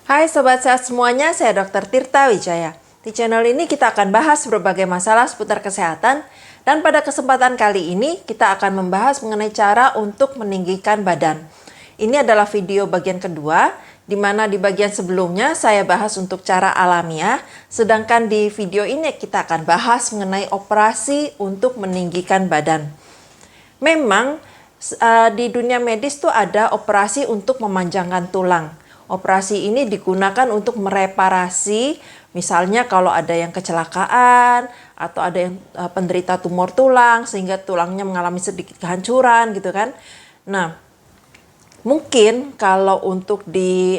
Hai Sobat Sehat semuanya, saya Dr. Tirta Wijaya. Di channel ini kita akan bahas berbagai masalah seputar kesehatan, dan pada kesempatan kali ini kita akan membahas mengenai cara untuk meninggikan badan. Ini adalah video bagian kedua, di mana di bagian sebelumnya saya bahas untuk cara alamiah, sedangkan di video ini kita akan bahas mengenai operasi untuk meninggikan badan. Memang di dunia medis tuh ada operasi untuk memanjangkan tulang. Operasi ini digunakan untuk mereparasi, misalnya kalau ada yang kecelakaan atau ada yang penderita tumor tulang sehingga tulangnya mengalami sedikit kehancuran gitu kan. Nah, mungkin kalau untuk di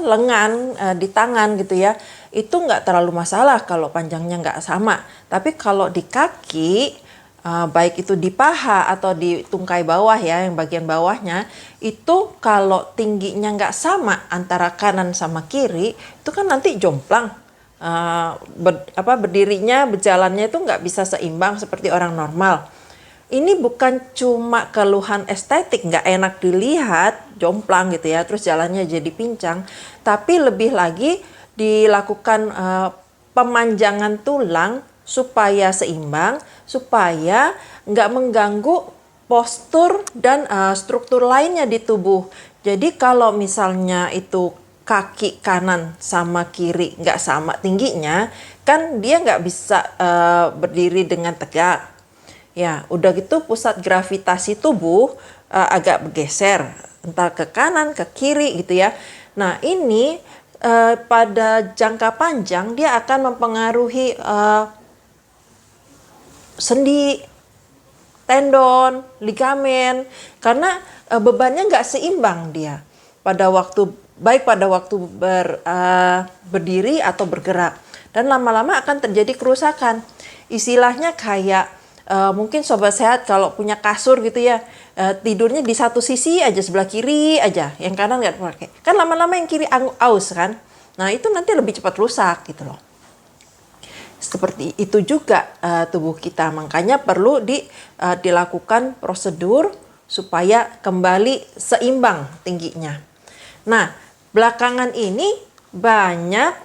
lengan, di tangan gitu ya, itu nggak terlalu masalah kalau panjangnya nggak sama. Tapi kalau di kaki, baik itu di paha atau di tungkai bawah ya, yang bagian bawahnya, itu kalau tingginya nggak sama antara kanan sama kiri, itu kan nanti jomplang. Berdirinya, berjalannya itu nggak bisa seimbang seperti orang normal. Ini bukan cuma keluhan estetik, nggak enak dilihat, jomplang gitu ya, terus jalannya jadi pincang, tapi lebih lagi dilakukan pemanjangan tulang supaya seimbang, supaya nggak mengganggu postur dan struktur lainnya di tubuh. Jadi kalau misalnya itu kaki kanan sama kiri nggak sama tingginya, kan dia nggak bisa berdiri dengan tegak. Ya, udah gitu pusat gravitasi tubuh agak bergeser, entah ke kanan, ke kiri gitu ya. Nah, ini pada jangka panjang dia akan mempengaruhi sendi, tendon, ligamen, karena bebannya nggak seimbang dia pada waktu berdiri atau bergerak, dan lama-lama akan terjadi kerusakan. Istilahnya kayak mungkin sobat sehat kalau punya kasur gitu ya, tidurnya di satu sisi aja, sebelah kiri aja, yang kanan nggak pakai, kan lama-lama yang kiri aus kan. Nah itu nanti lebih cepat rusak gitu loh. Seperti itu juga tubuh kita, makanya perlu dilakukan prosedur supaya kembali seimbang tingginya. Nah, belakangan ini banyak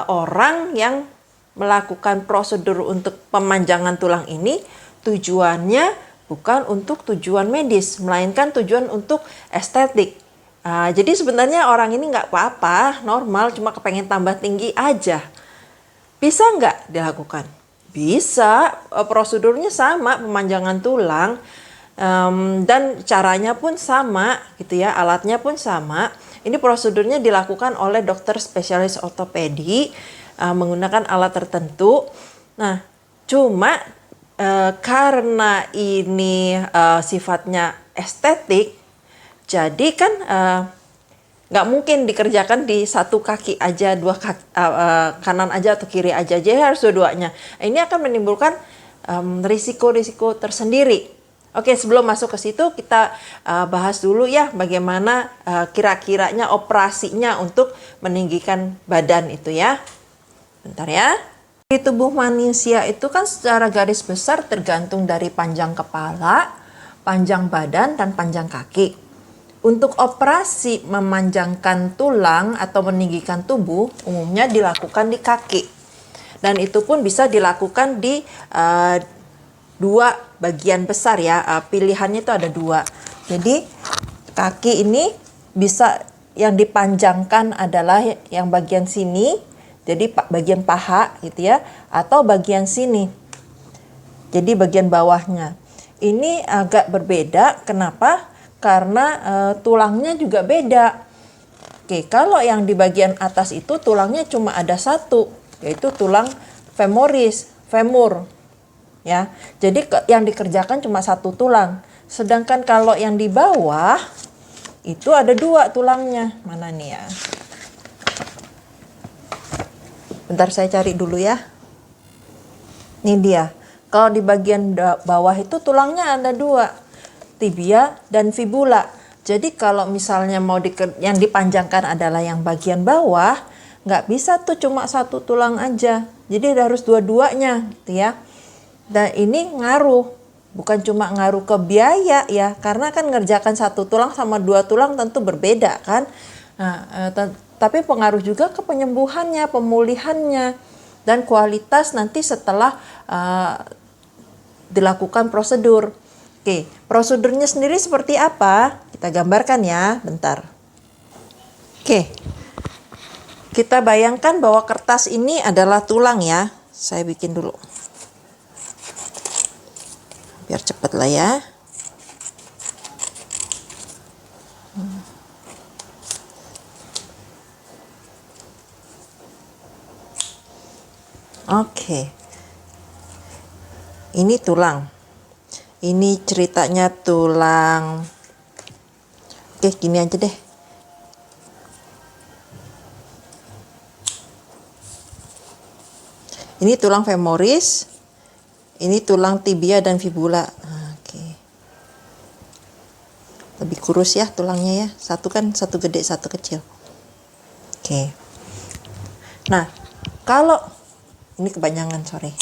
orang yang melakukan prosedur untuk pemanjangan tulang ini tujuannya bukan untuk tujuan medis, melainkan tujuan untuk estetik. Jadi sebenarnya orang ini nggak apa-apa, normal, cuma kepengen tambah tinggi aja. Bisa nggak dilakukan? Bisa, prosedurnya sama, pemanjangan tulang, dan caranya pun sama gitu ya, alatnya pun sama. Ini prosedurnya dilakukan oleh dokter spesialis ortopedi menggunakan alat tertentu. Nah, cuma karena ini sifatnya estetik, jadi kan nggak mungkin dikerjakan di satu kaki aja, dua kaki, kanan aja atau kiri aja, jadi harus dua-duanya. Ini akan menimbulkan risiko-risiko tersendiri. Oke, sebelum masuk ke situ kita bahas dulu ya bagaimana kira-kiranya operasinya untuk meninggikan badan itu ya. Bentar ya. Di tubuh manusia itu kan secara garis besar tergantung dari panjang kepala, panjang badan, dan panjang kaki. Untuk operasi memanjangkan tulang atau meninggikan tubuh umumnya dilakukan di kaki. Dan itu pun bisa dilakukan di dua bagian besar ya. Pilihannya itu ada dua. Jadi kaki ini bisa yang dipanjangkan adalah yang bagian sini, jadi bagian paha gitu ya, atau bagian sini, jadi bagian bawahnya. Ini agak berbeda. Kenapa? Karena tulangnya juga beda. Oke, kalau yang di bagian atas itu tulangnya cuma ada satu, yaitu tulang femoris, femur. Ya, jadi yang dikerjakan cuma satu tulang. Sedangkan kalau yang di bawah itu ada dua tulangnya. Mana nih ya? Bentar saya cari dulu ya. Ini dia. Kalau di bagian bawah itu tulangnya ada dua, tibia dan fibula. Jadi kalau misalnya yang dipanjangkan adalah yang bagian bawah, nggak bisa tuh cuma satu tulang aja. Jadi harus dua-duanya gitu ya. Dan ini ngaruh, bukan cuma ngaruh ke biaya ya, karena kan ngerjakan satu tulang sama dua tulang tentu berbeda kan. Nah, tapi pengaruh juga ke penyembuhannya, pemulihannya, dan kualitas nanti setelah dilakukan prosedur. Oke, prosedurnya sendiri seperti apa? Kita gambarkan ya, bentar. Oke, kita bayangkan bahwa kertas ini adalah tulang ya. Saya bikin dulu. Biar cepet lah ya. Oke. Ini tulang. Ini ceritanya tulang. Oke, gini aja deh. Ini tulang femoris. Ini tulang tibia dan fibula. Oke. Lebih kurus ya tulangnya ya. Satu kan satu gede, satu kecil. Oke. Nah, kalau ini kepanjangan, sorry.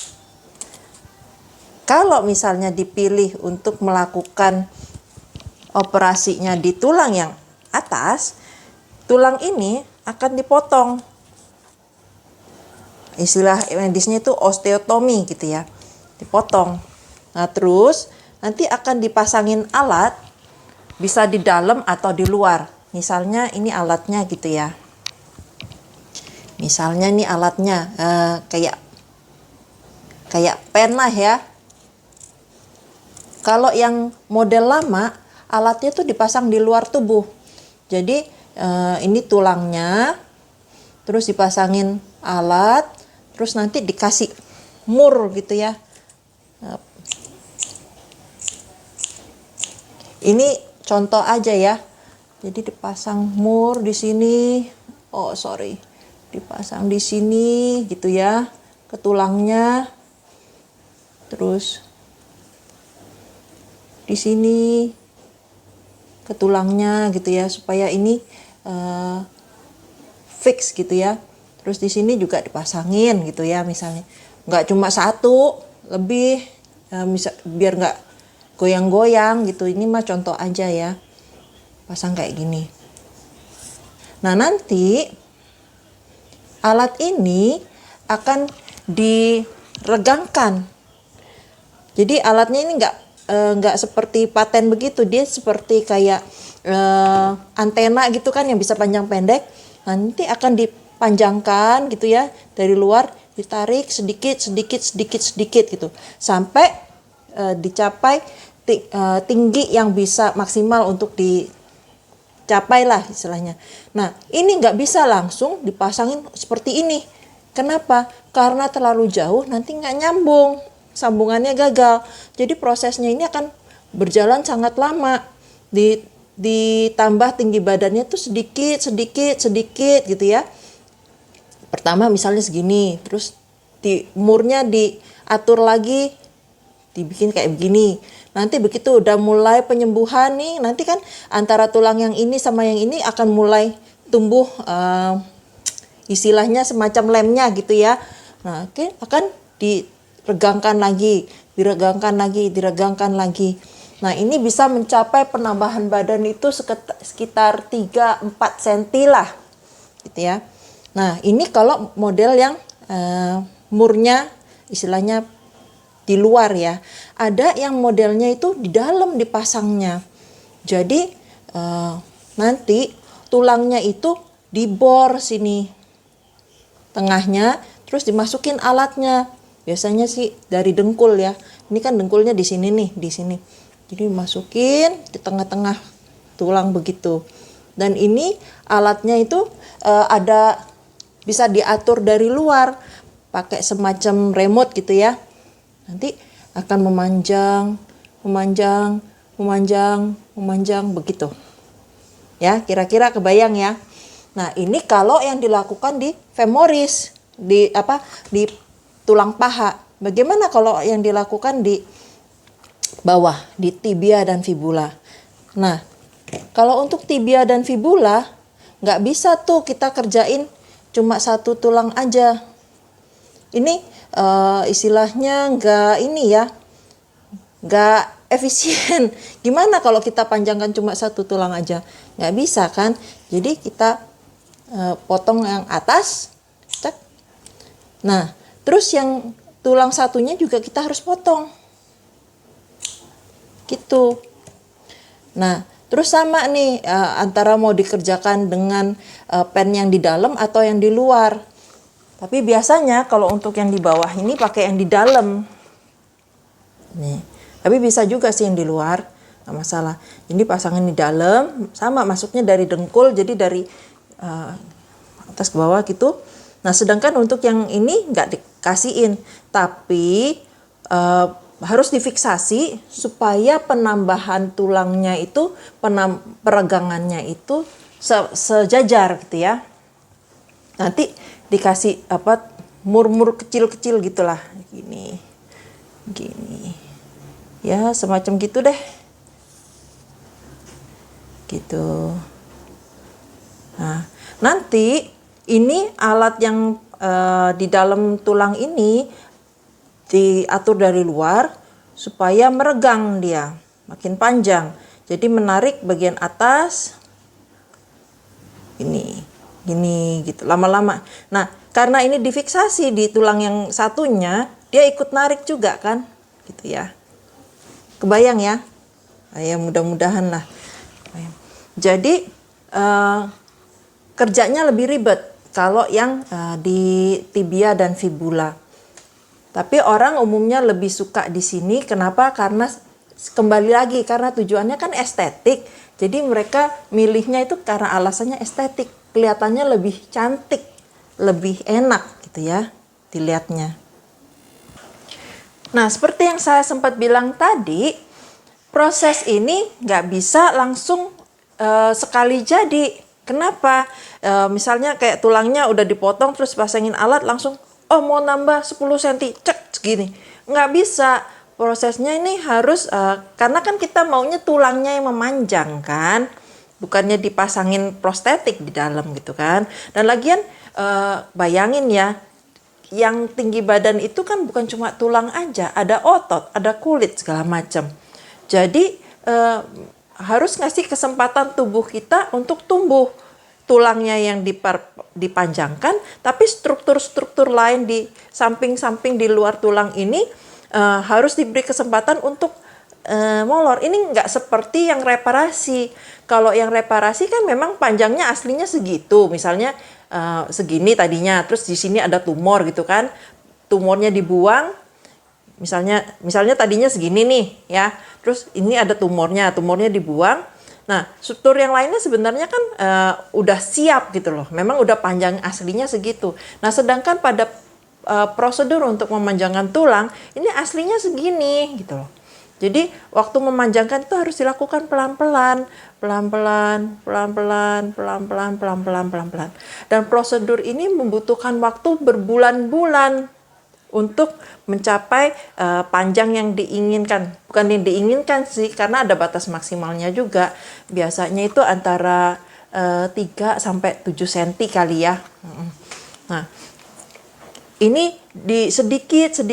Kalau misalnya dipilih untuk melakukan operasinya di tulang yang atas, tulang ini akan dipotong. Istilah medisnya itu osteotomi gitu ya, dipotong. Nah terus nanti akan dipasangin alat, bisa di dalam atau di luar. Misalnya ini alatnya gitu ya. Misalnya ini alatnya kayak pen lah ya. Kalau yang model lama, alatnya tuh dipasang di luar tubuh. Jadi ini tulangnya, terus dipasangin alat, terus nanti dikasih mur gitu ya. Ini contoh aja ya. Jadi dipasang mur di sini. Oh sorry, dipasang di sini gitu ya, ke tulangnya. Terus di sini ke tulangnya gitu ya, supaya ini fix gitu ya. Terus di sini juga dipasangin gitu ya, misalnya nggak cuma satu, lebih biar nggak goyang-goyang gitu. Ini mah contoh aja ya, pasang kayak gini. Nah nanti alat ini akan diregangkan. Jadi alatnya ini nggak seperti paten begitu, dia seperti kayak antena gitu kan yang bisa panjang pendek. Nanti akan dipanjangkan gitu ya, dari luar ditarik sedikit gitu sampai dicapai tinggi yang bisa maksimal untuk dicapai lah istilahnya. Nah ini nggak bisa langsung dipasangin seperti ini. Kenapa? Karena terlalu jauh nanti nggak nyambung, sambungannya gagal. Jadi prosesnya ini akan berjalan sangat lama. Ditambah tinggi badannya tuh sedikit gitu ya. Pertama misalnya segini, terus murnya diatur lagi, dibikin kayak begini. Nanti begitu udah mulai penyembuhan nih, nanti kan antara tulang yang ini sama yang ini akan mulai tumbuh istilahnya semacam lemnya gitu ya. Nah, akan diregangkan lagi. Nah, ini bisa mencapai penambahan badan itu sekitar 3-4 cm lah gitu ya. Nah, ini kalau model yang murnya istilahnya di luar ya. Ada yang modelnya itu di dalam dipasangnya. Jadi nanti tulangnya itu dibor sini tengahnya, terus dimasukin alatnya. Biasanya sih dari dengkul ya. Ini kan dengkulnya di sini nih, di sini. Jadi dimasukin di tengah-tengah tulang begitu. Dan ini alatnya itu ada bisa diatur dari luar pakai semacam remote gitu ya. Nanti akan memanjang begitu. Ya, kira-kira kebayang ya. Nah, ini kalau yang dilakukan di femoris, di tulang paha. Bagaimana kalau yang dilakukan di bawah, di tibia dan fibula? Nah, kalau untuk tibia dan fibula nggak bisa tuh kita kerjain cuma satu tulang aja. Ini istilahnya nggak efisien. Gimana kalau kita panjangkan cuma satu tulang aja? Nggak bisa kan? Jadi kita potong yang atas, cek. Nah, terus yang tulang satunya juga kita harus potong, gitu. Nah, terus sama nih antara mau dikerjakan dengan pen yang di dalam atau yang di luar. Tapi biasanya kalau untuk yang di bawah ini pakai yang di dalam. Nih, tapi bisa juga sih yang di luar, nggak masalah. Ini pasangan di dalam, sama masuknya dari dengkul, jadi dari atas ke bawah gitu. Nah, sedangkan untuk yang ini nggak dikasihin, tapi harus difiksasi supaya penambahan tulangnya itu, peregangannya itu sejajar gitu ya. Nanti dikasih mur-mur kecil-kecil gitulah, gini ya, semacam gitu deh, gitu. Nah, nanti ini alat yang di dalam tulang ini diatur dari luar supaya meregang, dia makin panjang, jadi menarik bagian atas gini gitu lama-lama. Nah, karena ini difiksasi di tulang yang satunya, dia ikut narik juga kan, gitu ya. Kebayang ya? Ya mudah-mudahan lah. Jadi kerjanya lebih ribet kalau yang di tibia dan fibula. Tapi orang umumnya lebih suka di sini. Kenapa? Karena kembali lagi karena tujuannya kan estetik. Jadi mereka milihnya itu karena alasannya estetik. Kelihatannya lebih cantik, lebih enak gitu ya dilihatnya. Nah, seperti yang saya sempat bilang tadi, proses ini nggak bisa langsung sekali jadi. Kenapa? Misalnya kayak tulangnya udah dipotong terus pasangin alat langsung, mau nambah 10 cm, cek segini. Nggak bisa. Prosesnya ini harus, karena kan kita maunya tulangnya yang memanjang kan. Bukannya dipasangin prostetik di dalam gitu kan. Dan lagian bayangin ya, yang tinggi badan itu kan bukan cuma tulang aja, ada otot, ada kulit segala macam. Jadi harus ngasih kesempatan tubuh kita untuk tumbuh. Tulangnya yang dipanjangkan, tapi struktur-struktur lain di samping-samping di luar tulang ini harus diberi kesempatan untuk molor. Ini nggak seperti yang reparasi. Kalau yang reparasi kan memang panjangnya aslinya segitu, misalnya segini tadinya, terus di sini ada tumor gitu kan, tumornya dibuang, misalnya tadinya segini nih ya, terus ini ada tumornya dibuang. Nah, struktur yang lainnya sebenarnya kan udah siap gitu loh, memang udah panjang aslinya segitu. Nah, sedangkan pada prosedur untuk memanjangkan tulang ini aslinya segini gitu loh. Jadi waktu memanjangkan itu harus dilakukan pelan-pelan. Dan prosedur ini membutuhkan waktu berbulan-bulan untuk mencapai panjang yang diinginkan. Bukan yang diinginkan sih, karena ada batas maksimalnya juga. Biasanya itu antara 3 sampai 7 cm kali ya. Nah, ini di sedikit.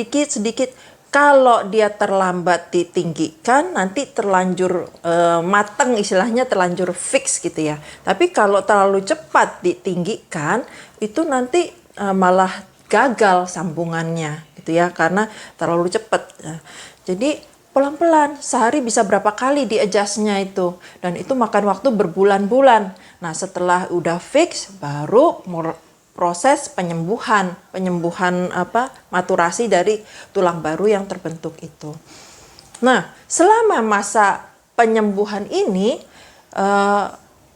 Kalau dia terlambat ditinggikan, nanti terlanjur mateng, istilahnya terlanjur fix gitu ya. Tapi kalau terlalu cepat ditinggikan, itu nanti malah gagal sambungannya gitu ya, karena terlalu cepat. Jadi pelan-pelan, sehari bisa berapa kali di-adjust-nya itu. Dan itu makan waktu berbulan-bulan. Nah, setelah udah fix, baru proses penyembuhan maturasi dari tulang baru yang terbentuk itu. Nah, selama masa penyembuhan ini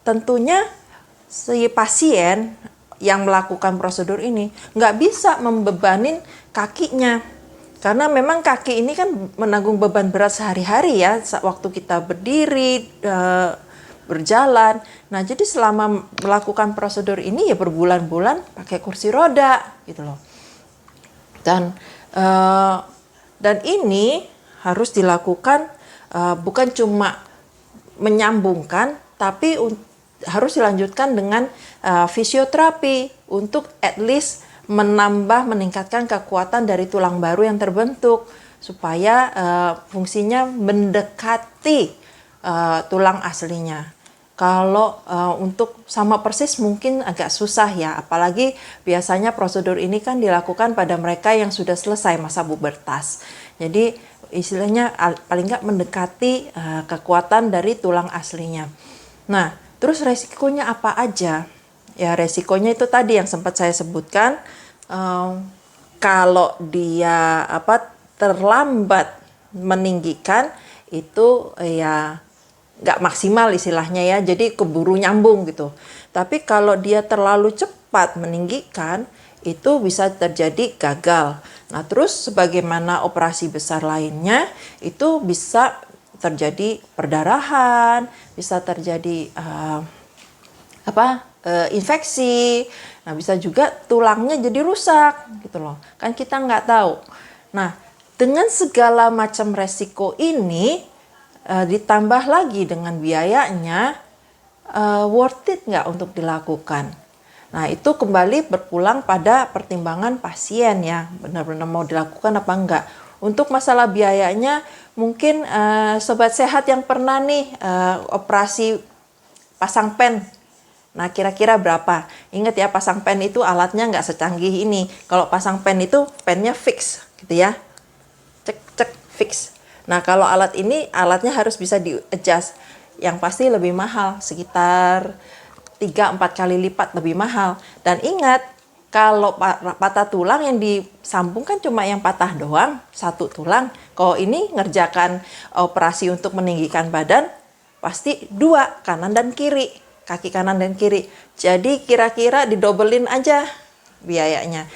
tentunya si pasien yang melakukan prosedur ini nggak bisa membebanin kakinya, karena memang kaki ini kan menanggung beban berat sehari-hari ya, waktu kita berdiri, berjalan. Nah, jadi selama melakukan prosedur ini ya berbulan-bulan pakai kursi roda gitu loh. Dan ini harus dilakukan bukan cuma menyambungkan, tapi harus dilanjutkan dengan fisioterapi untuk at least meningkatkan kekuatan dari tulang baru yang terbentuk supaya fungsinya mendekati tulang aslinya. Kalau untuk sama persis mungkin agak susah ya, apalagi biasanya prosedur ini kan dilakukan pada mereka yang sudah selesai masa pubertas. Jadi istilahnya paling nggak mendekati kekuatan dari tulang aslinya. Nah, terus resikonya apa aja? Ya resikonya itu tadi yang sempat saya sebutkan, kalau dia terlambat meninggikan itu ya nggak maksimal istilahnya ya, jadi keburu nyambung gitu. Tapi kalau dia terlalu cepat meninggikan, itu bisa terjadi gagal. Nah terus sebagaimana operasi besar lainnya, itu bisa terjadi perdarahan, bisa terjadi infeksi. Nah bisa juga tulangnya jadi rusak gitu loh, kan kita nggak tahu. Nah dengan segala macam resiko ini, ditambah lagi dengan biayanya, worth it nggak untuk dilakukan? Nah itu kembali berpulang pada pertimbangan pasien ya, benar-benar mau dilakukan apa enggak. Untuk masalah biayanya, mungkin sobat sehat yang pernah nih operasi pasang pen. Nah kira-kira berapa? Ingat ya, pasang pen itu alatnya nggak secanggih ini. Kalau pasang pen itu pennya fix gitu ya, cek fix. Nah kalau alat ini, alatnya harus bisa di-adjust. Yang pasti lebih mahal, sekitar 3-4 kali lipat lebih mahal. Dan ingat, kalau patah tulang yang disambung kan cuma yang patah doang, satu tulang. Kalau ini ngerjakan operasi untuk meninggikan badan, pasti dua, kanan dan kiri. Kaki kanan dan kiri. Jadi kira-kira didobelin aja biayanya.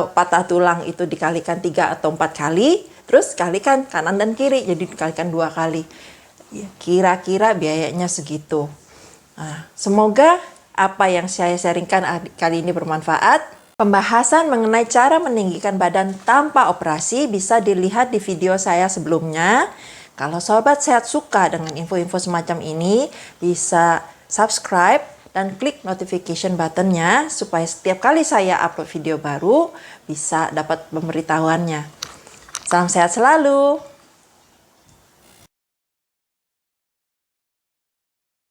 Patah tulang itu dikalikan 3 atau 4 kali, terus kalikan kanan dan kiri, jadi dikalikan 2 kali. Kira-kira biayanya segitu. Nah, semoga apa yang saya sharingkan kali ini bermanfaat. Pembahasan mengenai cara meninggikan badan tanpa operasi bisa dilihat di video saya sebelumnya. Kalau sobat sehat suka dengan info-info semacam ini, bisa subscribe dan klik notification buttonnya supaya setiap kali saya upload video baru bisa dapat pemberitahuannya. Salam sehat selalu.